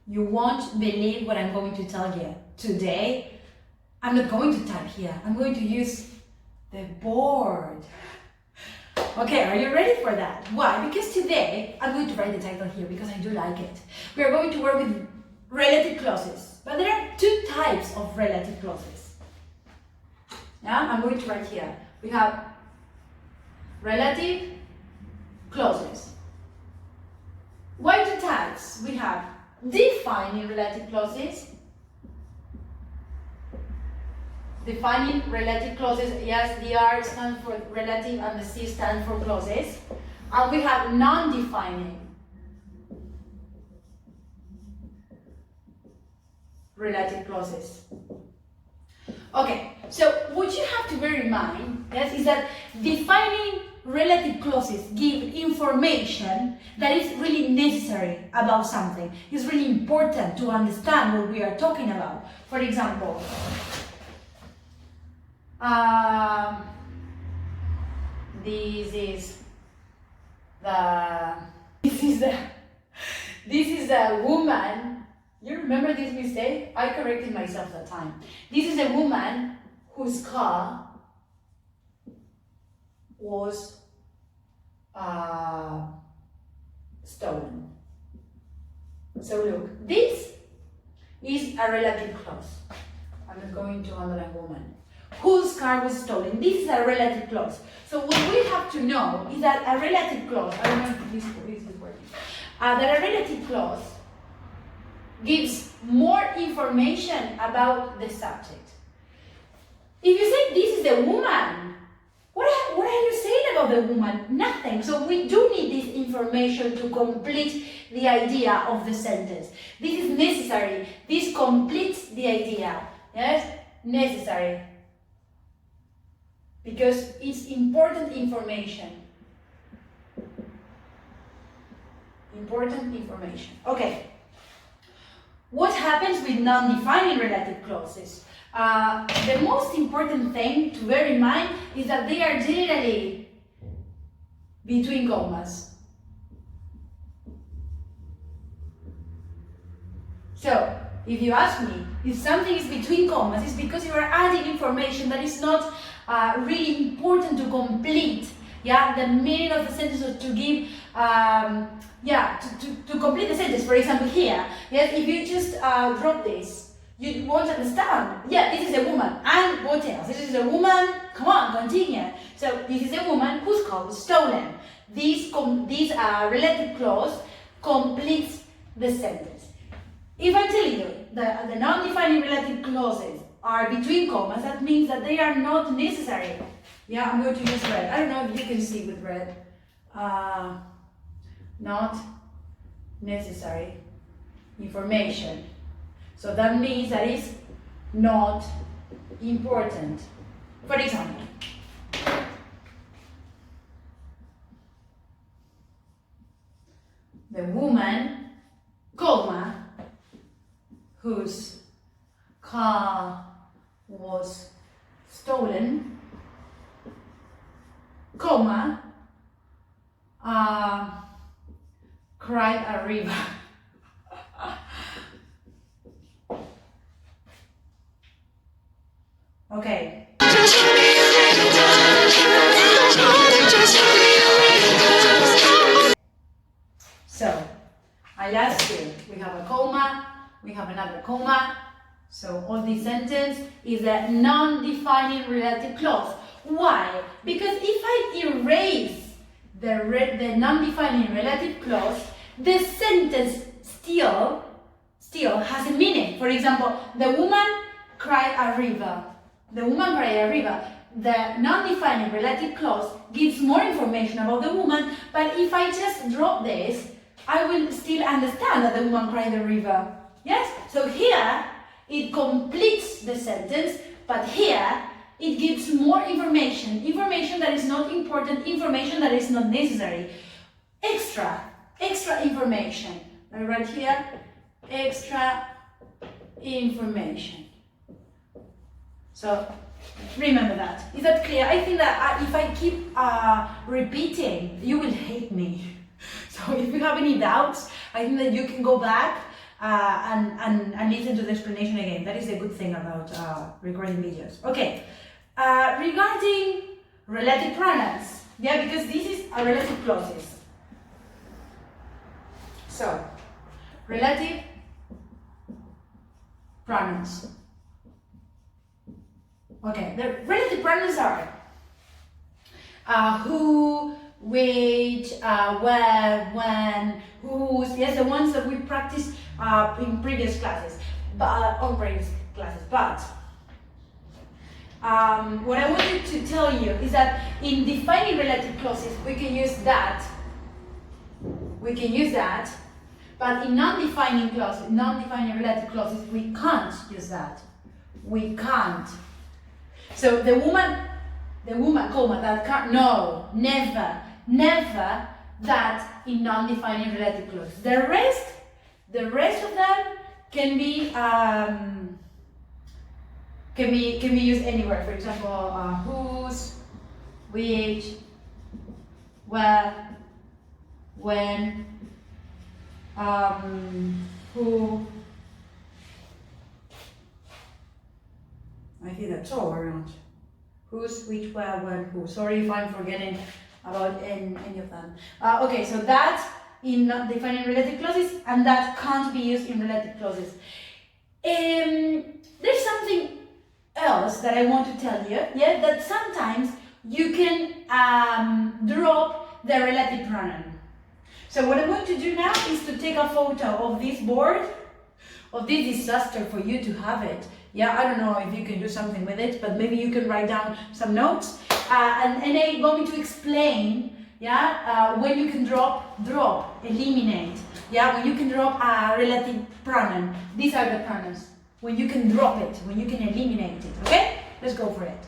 You won't believe what I'm going to tell you. Today, I'm not going to type here. I'm going to use the board. Okay, are you ready for that? Why? Because today, I'm going to write the title here because I do like it. We are going to work with relative clauses. But there are two types of relative clauses. Yeah, I'm going to write here. We have relative clauses. Why two types? We have defining relative clauses. Defining relative clauses, yes, the R stands for relative and the C stands for clauses. And we have non-defining relative clauses. Okay, so what you have to bear in mind, yes, is that defining relative clauses give information that is really necessary about something. It's really important to understand what we are talking about. For example, this is a woman. You remember this mistake? I corrected myself that time. This is a woman whose car was stolen. So look, this is a relative clause. I'm not going to underline woman. Whose car was stolen? This is a relative clause. So what we have to know is that a relative clause, I don't know if this is working, that a relative clause gives more information about the subject. If you say this is a woman, what are you saying about the woman? Nothing. So we do need this information to complete the idea of the sentence. This is necessary. This completes the idea. Yes? Necessary. Because it's important information. Important information. Okay. What happens with non-defining relative clauses? The most important thing to bear in mind is that they are generally between commas. So, if you ask me if something is between commas, it's because you are adding information that is not really important to complete, yeah, the meaning of the sentence, or to give, to complete the sentence. For example, here, yes, if you just drop this, you won't understand. Yeah, this is a woman, and what else? This is a woman. Come on, continue. So this is a woman whose car was stolen. This relative clause completes the sentence. If I tell you that the non-defining relative clauses are between commas, that means that they are not necessary. Yeah, I'm going to use red. I don't know if you can see with red. Not necessary information. So that means that it's not important. For example, the woman, comma, whose car was stolen, comma, cried a river. Okay. So, I asked you, we have a comma, we have another comma. So, all this sentence is a non-defining relative clause. Why? Because if I erase the non-defining relative clause, the sentence still has a meaning. For example, the woman cried a river. The woman cried a river. The non-defining relative clause gives more information about the woman, but if I just drop this, I will still understand that the woman cried a river. Yes? So here, it completes the sentence, but here, it gives more information. Information that is not important, information that is not necessary. Extra information. I write here, extra information. So, remember that. Is that clear? I think that if I keep repeating, you will hate me. So if you have any doubts, I think that you can go back and listen to the explanation again. That is a good thing about recording videos. Okay, regarding relative pronouns, yeah, because this is a relative clauses. So, relative pronouns. Okay, the relative pronouns are who, which, where, when, whose. Yes, the ones that we practiced in previous classes, but But what I wanted to tell you is that in defining relative clauses, we can use that. But in non-defining relative clauses, we can't use that. We can't. So the woman, comma, that can't, no, never that in non-defining relative clauses. The rest of them can be used anywhere. For example, whose, which, where, when, who. I think that's all around. Whose, which, where, when, who. Sorry if I'm forgetting about any of them. Okay, so that in not defining relative clauses, and that can't be used in relative clauses. There's something else that I want to tell you, yeah, that sometimes you can drop the relative pronoun. So what I'm going to do now is to take a photo of this board, of this disaster for you to have it. Yeah, I don't know if you can do something with it, but maybe you can write down some notes. And I'm going to explain, yeah, when you can drop, eliminate. Yeah, when you can drop a relative pronoun. These are the pronouns. When you can drop it, when you can eliminate it. Okay? Let's go for it.